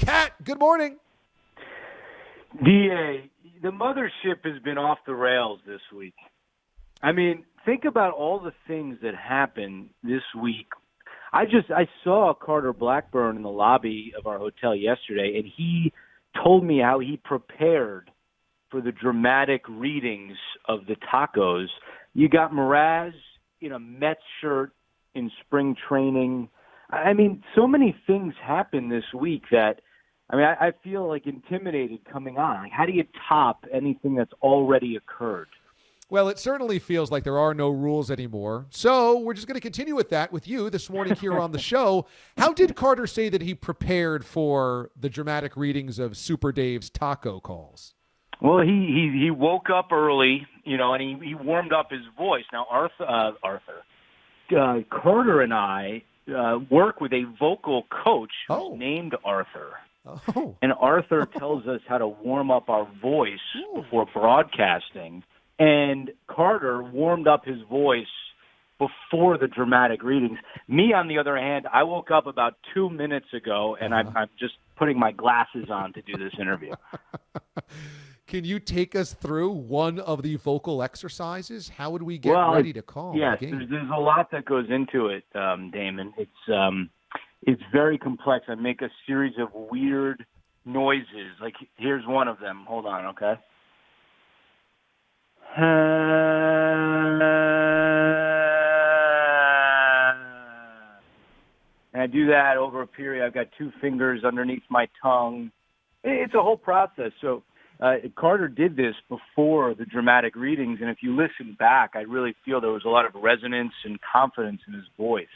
Cat, good morning. DA, the mothership has been off the rails this week. I mean, think about all the things that happened this week. I saw Carter Blackburn in the lobby of our hotel yesterday, and he told me how he prepared for the dramatic readings of the tacos. You got Mraz in a Mets shirt in spring training. I mean, so many things happened this week that, I feel like intimidated coming on. Like, how do you top anything that's already occurred? Well, it certainly feels like there are no rules anymore. So we're just going to continue with that with you this morning here on the show. How did Carter say that he prepared for the dramatic readings of Super Dave's taco calls? Well, he woke up early, and he warmed up his voice. Now, Carter and I work with a vocal coach who's named Arthur. Oh. And Arthur tells us how to warm up our voice before broadcasting. And Carter warmed up his voice before the dramatic readings. Me, on the other hand, I woke up about 2 minutes ago, and I'm just putting my glasses on to do this interview. Can you take us through one of the vocal exercises? How would we get ready to call? Yes, there's a lot that goes into it, Damon. It's very complex. I make a series of weird noises. Like, here's one of them. Hold on, okay? And I do that over a period. I've got 2 fingers underneath my tongue. It's a whole process. So Carter did this before the dramatic readings, and if you listen back, I really feel there was a lot of resonance and confidence in his voice.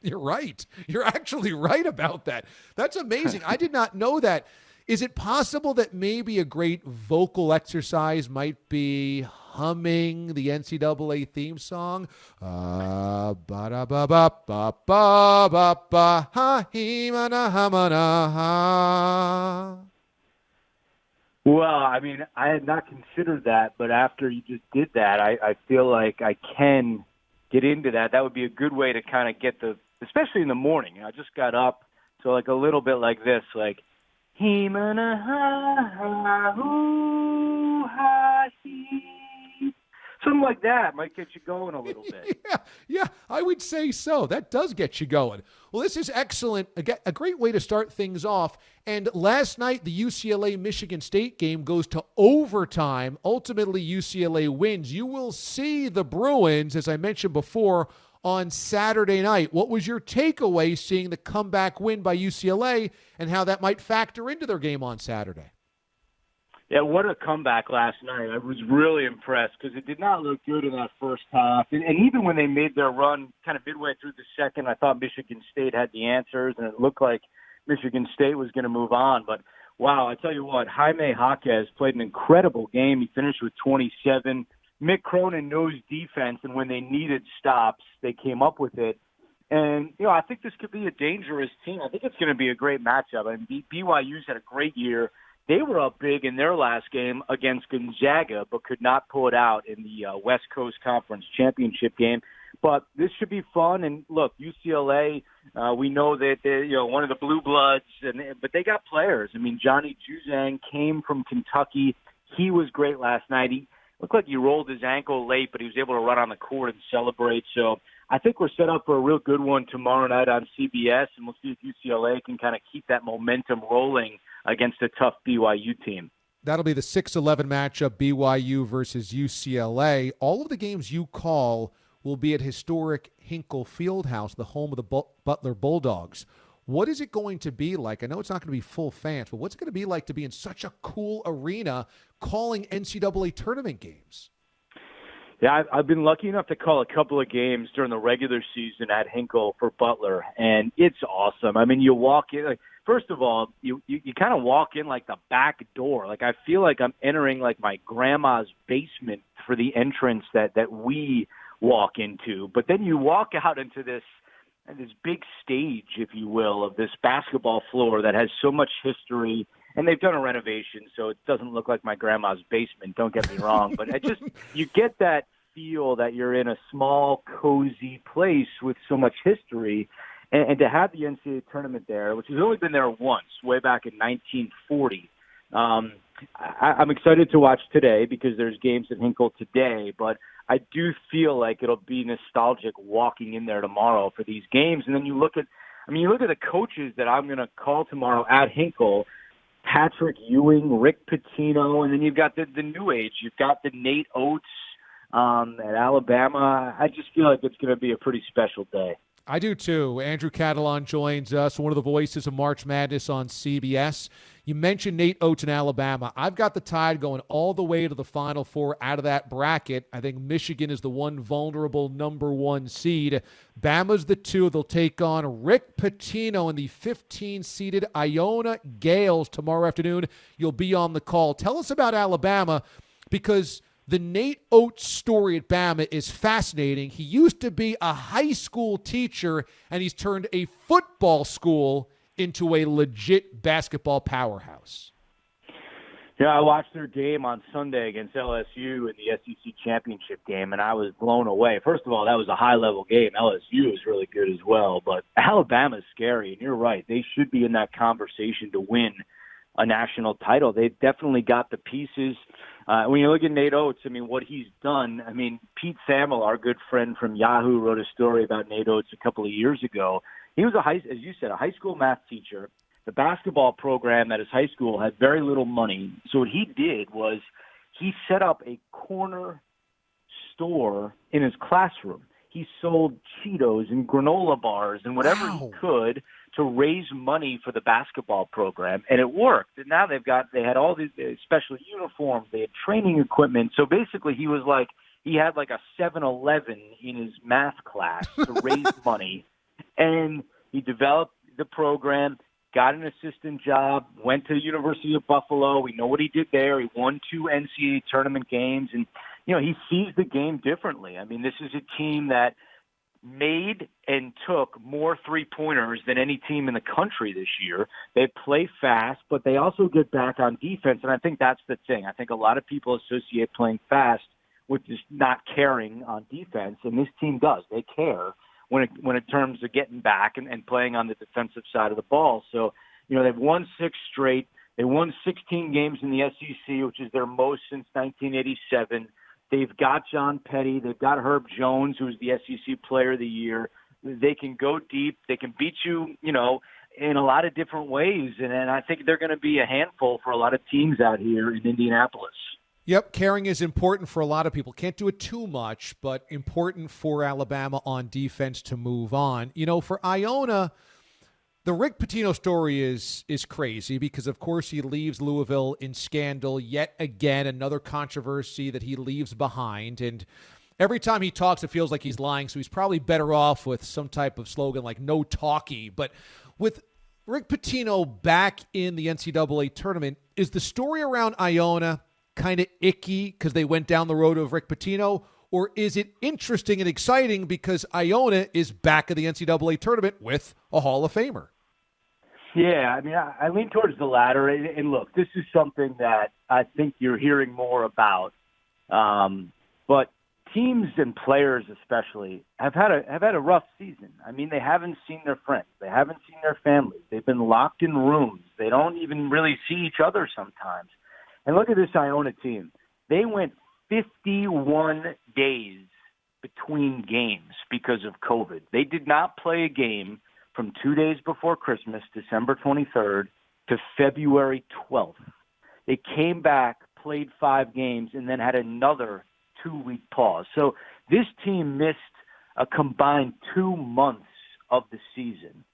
You're right. You're actually right about that. That's amazing. I did not know that. Is it possible that maybe a great vocal exercise might be humming the NCAA theme song? Well, I had not considered that, but after you just did that, I feel like I can get into that. That would be a good way to kind of get especially in the morning. I just got up, so like a little bit like this, like, something like that might get you going a little bit. Yeah, I would say so. That does get you going. Well, this is excellent. A great way to start things off. And last night, the UCLA-Michigan State game goes to overtime. Ultimately, UCLA wins. You will see the Bruins, as I mentioned before, on Saturday night. What was your takeaway seeing the comeback win by UCLA and how that might factor into their game on Saturday? Yeah, what a comeback last night. I was really impressed because it did not look good in that first half. And even when they made their run kind of midway through the second, I thought Michigan State had the answers, and it looked like Michigan State was going to move on. But, wow, I tell you what, Jaime Jaquez played an incredible game. He finished with 27. Mick Cronin knows defense, and when they needed stops, they came up with it. And, I think this could be a dangerous team. I think it's going to be a great matchup. BYU's had a great year. They were up big in their last game against Gonzaga, but could not pull it out in the West Coast Conference Championship game. But this should be fun. And look, UCLA, we know that they're one of the blue bloods, but they got players. Johnny Juzang came from Kentucky. He was great last night. He looked like he rolled his ankle late, but he was able to run on the court and celebrate. So I think we're set up for a real good one tomorrow night on CBS, and we'll see if UCLA can kind of keep that momentum rolling against a tough BYU team. That'll be the 6-11 matchup, BYU versus UCLA. All of the games you call will be at historic Hinkle Fieldhouse, the home of the Butler Bulldogs. What is it going to be like? I know it's not going to be full fans, but what's it going to be like to be in such a cool arena calling NCAA tournament games? Yeah, I've been lucky enough to call a couple of games during the regular season at Hinkle for Butler, and it's awesome. You walk in, first of all, you kind of walk in like the back door. Like, I feel like I'm entering like my grandma's basement for the entrance that we walk into. But then you walk out into this big stage, if you will, of this basketball floor that has so much history. And they've done a renovation, so it doesn't look like my grandma's basement, don't get me wrong. But you get that feel that you're in a small, cozy place with so much history. And to have the NCAA tournament there, which has only been there once, way back in 1940, I'm excited to watch today because there's games at Hinkle today, but I do feel like it'll be nostalgic walking in there tomorrow for these games. And then you look at the coaches that I'm going to call tomorrow at Hinkle, Patrick Ewing, Rick Pitino, and then you've got the new age. You've got the Nate Oats at Alabama. I just feel like it's going to be a pretty special day. I do too. Andrew Catalon joins us, one of the voices of March Madness on CBS. You mentioned Nate Oats in Alabama. I've got the Tide going all the way to the Final Four out of that bracket. I think Michigan is the one vulnerable number 1 seed. Bama's the 2. They'll take on Rick Pitino and the 15-seeded Iona Gales tomorrow afternoon. You'll be on the call. Tell us about Alabama, because the Nate Oats story at Bama is fascinating. He used to be a high school teacher, and he's turned a football school into a legit basketball powerhouse. Yeah, I watched their game on Sunday against LSU in the SEC championship game, and I was blown away. First of all, that was a high-level game. LSU is really good as well, but Alabama's scary, and you're right. They should be in that conversation to win a national title. They've definitely got the pieces. When you look at Nate Oats, what he's done, Pete Thamel, our good friend from Yahoo, wrote a story about Nate Oats a couple of years ago. He was as you said, a high school math teacher. The basketball program at his high school had very little money. So what he did was he set up a corner store in his classroom. He sold Cheetos and granola bars and whatever he could to raise money for the basketball program, and it worked. And now they had all these special uniforms, they had training equipment. So basically he had like a 7-Eleven in his math class to raise money, and he developed the program, got an assistant job, went to the University of Buffalo. We know what he did there. He won 2 NCAA tournament games, and he sees the game differently. This is a team that made and took more three-pointers than any team in the country this year. They play fast, but they also get back on defense, and I think that's the thing. I think a lot of people associate playing fast with just not caring on defense, and this team does. They care when it terms of getting back and playing on the defensive side of the ball. So, they've won 6 straight. They won 16 games in the SEC, which is their most since 1987. They've got John Petty. They've got Herb Jones, who's the SEC Player of the Year. They can go deep. They can beat you, in a lot of different ways. And I think they're going to be a handful for a lot of teams out here in Indianapolis. Yep, caring is important for a lot of people. Can't do it too much, but important for Alabama on defense to move on. For Iona, the Rick Pitino story is crazy because, of course, he leaves Louisville in scandal. Yet again, another controversy that he leaves behind. And every time he talks, it feels like he's lying. So he's probably better off with some type of slogan like no talkie. But with Rick Pitino back in the NCAA tournament, is the story around Iona kind of icky because they went down the road of Rick Pitino? Or is it interesting and exciting because Iona is back in the NCAA tournament with a Hall of Famer? Yeah, I lean towards the latter. And look, this is something that I think you're hearing more about. But teams and players especially have had a rough season. They haven't seen their friends. They haven't seen their families. They've been locked in rooms. They don't even really see each other sometimes. And look at this Iona team. They went 51 days between games because of COVID. They did not play a game from 2 days before Christmas, December 23rd, to February 12th. They came back, played 5 games, and then had another 2-week pause. So this team missed a combined 2 months of the season.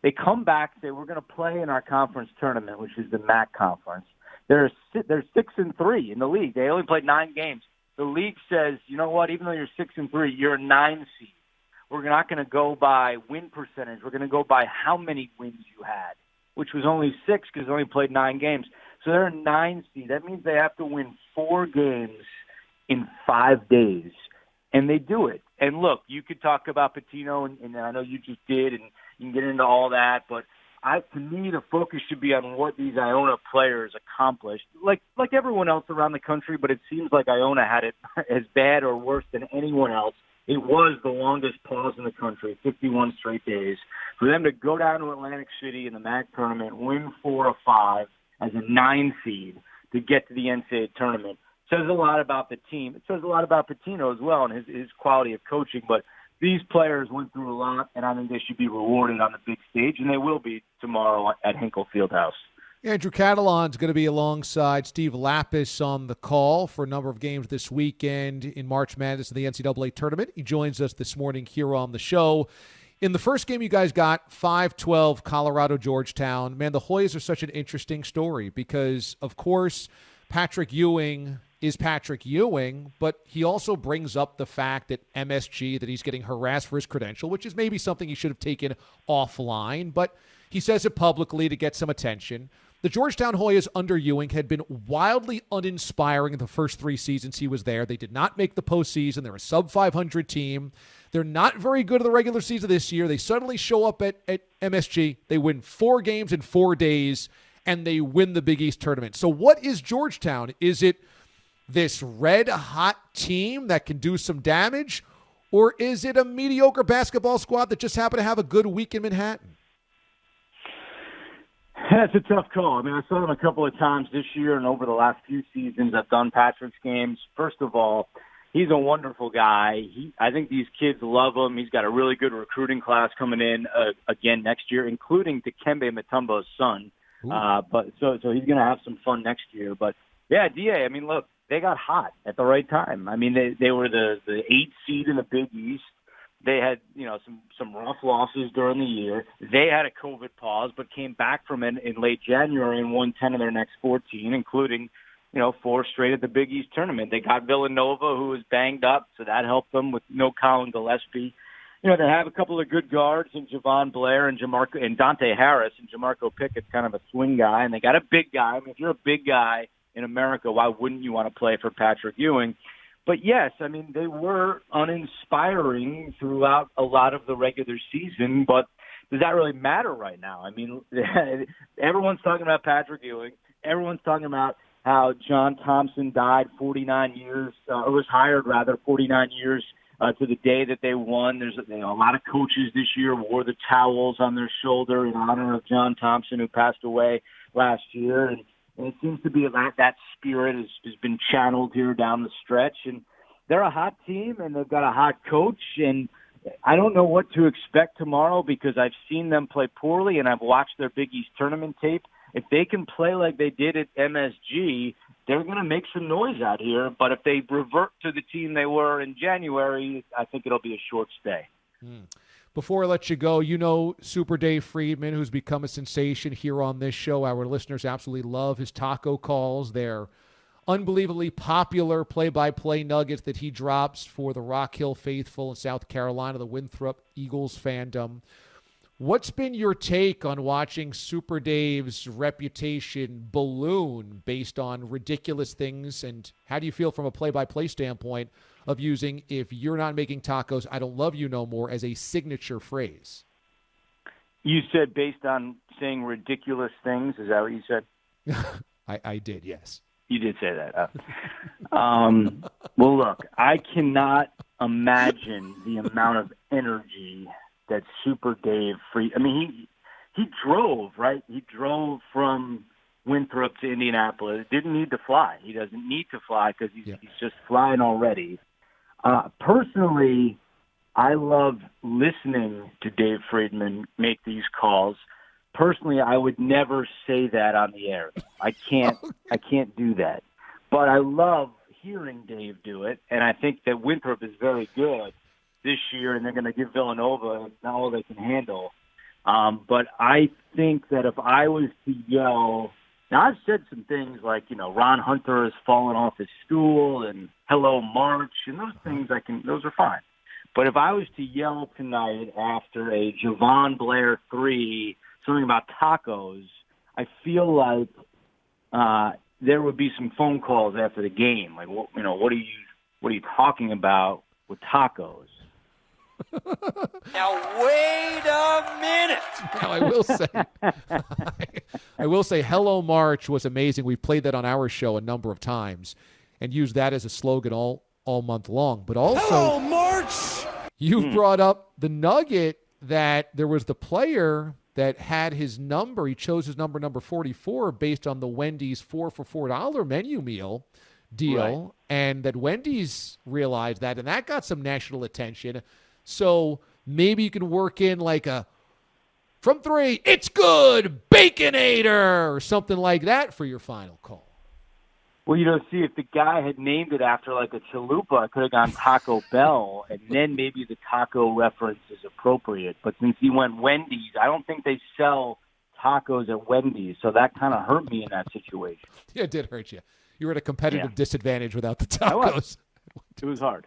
They come back, say, we're going to play in our conference tournament, which is the MAC conference. They're 6-3 in the league. They only played 9 games. The league says, you know what, even though you're 6-3, you're a 9 seed. We're not going to go by win percentage. We're going to go by how many wins you had, which was only 6 because they only played 9 games. So they're a 9 seed. That means they have to win 4 games in 5 days, and they do it. And look, you could talk about Pitino, and I know you just did, and you can get into all that, but to me, the focus should be on what these Iona players accomplished, like everyone else around the country, but it seems like Iona had it as bad or worse than anyone else. It was the longest pause in the country, 51 straight days. For them to go down to Atlantic City in the MAC tournament, win 4 of 5 as a 9 seed to get to the NCAA tournament says a lot about the team. It says a lot about Pitino as well and his quality of coaching. But these players went through a lot, and I think they should be rewarded on the big stage, and they will be tomorrow at Hinkle Fieldhouse. Andrew Catalon's going to be alongside Steve Lapis on the call for a number of games this weekend in March Madness of the NCAA tournament. He joins us this morning here on the show. In the first game you guys got, 5-12 Colorado-Georgetown. Man, the Hoyas are such an interesting story because, of course, Patrick Ewing is Patrick Ewing, but he also brings up the fact that MSG, that he's getting harassed for his credential, which is maybe something he should have taken offline, but he says it publicly to get some attention. The Georgetown Hoyas under Ewing had been wildly uninspiring in the first 3 seasons he was there. They did not make the postseason. They're a sub-500 team. They're not very good in the regular season this year. They suddenly show up at MSG. They win 4 games in 4 days, and they win the Big East tournament. So what is Georgetown? Is it this red-hot team that can do some damage, or is it a mediocre basketball squad that just happened to have a good week in Manhattan? That's a tough call. I mean, I saw them a couple of times this year and over the last few seasons. I've done Patrick's games. First of all, he's a wonderful guy. I think these kids love him. He's got a really good recruiting class coming in again next year, including Dikembe Mutombo's son. But so he's going to have some fun next year. But, yeah, DA, I mean, look, they got hot at the right time. I mean, they were the 8th seed in the Big East. They had, some rough losses during the year. They had a COVID pause, but came back from it in late January and won 10 of their next 14, including, 4 straight at the Big East tournament. They got Villanova, who was banged up, so that helped them with no Colin Gillespie. They have a couple of good guards in Javon Blair and Dante Harris, and Jamarco Pickett's kind of a swing guy, and they got a big guy. I mean, if you're a big guy in America, why wouldn't you want to play for Patrick Ewing? But, yes, I mean, they were uninspiring throughout a lot of the regular season, but does that really matter right now? I mean, everyone's talking about Patrick Ewing. Everyone's talking about how John Thompson died 49 years, or was hired, rather, 49 years to the day that they won. There's a lot of coaches this year wore the towels on their shoulder in honor of John Thompson, who passed away last year, and it seems to be that spirit has been channeled here down the stretch. And they're a hot team, and they've got a hot coach. And I don't know what to expect tomorrow because I've seen them play poorly, and I've watched their Big East tournament tape. If they can play like they did at MSG, they're going to make some noise out here. But if they revert to the team they were in January, I think it'll be a short stay. Before I let you go, Super Dave Friedman, who's become a sensation here on this show. Our listeners absolutely love his taco calls. They're unbelievably popular play-by-play nuggets that he drops for the Rock Hill faithful in South Carolina, the Winthrop Eagles fandom. What's been your take on watching Super Dave's reputation balloon based on ridiculous things, and how do you feel from a play-by-play standpoint of using "if you're not making tacos, I don't love you no more" as a signature phrase? You said based on saying ridiculous things? Is that what you said? I did, yes. You did say that. Well, look, I cannot imagine the amount of energy that Super Dave I mean, he drove, right? He drove from Winthrop to Indianapolis. Didn't need to fly. He doesn't need to fly because he's just flying already. Personally, I love listening to Dave Friedman make these calls. Personally, I would never say that on the air. I can't do that. But I love hearing Dave do it, and I think that Winthrop is very good this year, and they're going to give Villanova all they can handle. But I think that if I was to yell, now I've said some things like, Ron Hunter has fallen off his stool and hello March, and those things those are fine. But if I was to yell tonight after a Javon Blair 3, something about tacos, I feel like there would be some phone calls after the game. Like, what are you talking about with tacos? Now wait a minute. Now I will say Hello March was amazing. We've played that on our show a number of times and used that as a slogan all month long. But also, Hello March. March! You've brought up the nugget that there was the player that had his number. He chose his number 44, based on the Wendy's 4 for $4 menu meal deal. Right. And that Wendy's realized that, and that got some national attention. So maybe you can work in like a from 3, it's good, Baconator, or something like that for your final call. Well, see, if the guy had named it after like a chalupa, I could have gone Taco Bell, and then maybe the taco reference is appropriate. But since he went Wendy's, I don't think they sell tacos at Wendy's, so that kind of hurt me in that situation. Yeah, it did hurt you. You were at a competitive disadvantage without the tacos. It was hard.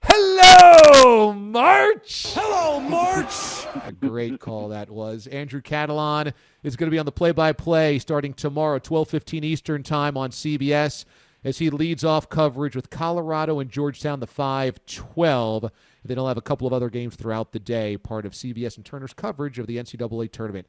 Hello, March! Hello, March! A great call that was. Andrew Catalon is going to be on the play-by-play starting tomorrow, 12:15 Eastern Time on CBS, as he leads off coverage with Colorado and Georgetown, the 5-12. Then he'll have a couple of other games throughout the day, part of CBS and Turner's coverage of the NCAA tournament.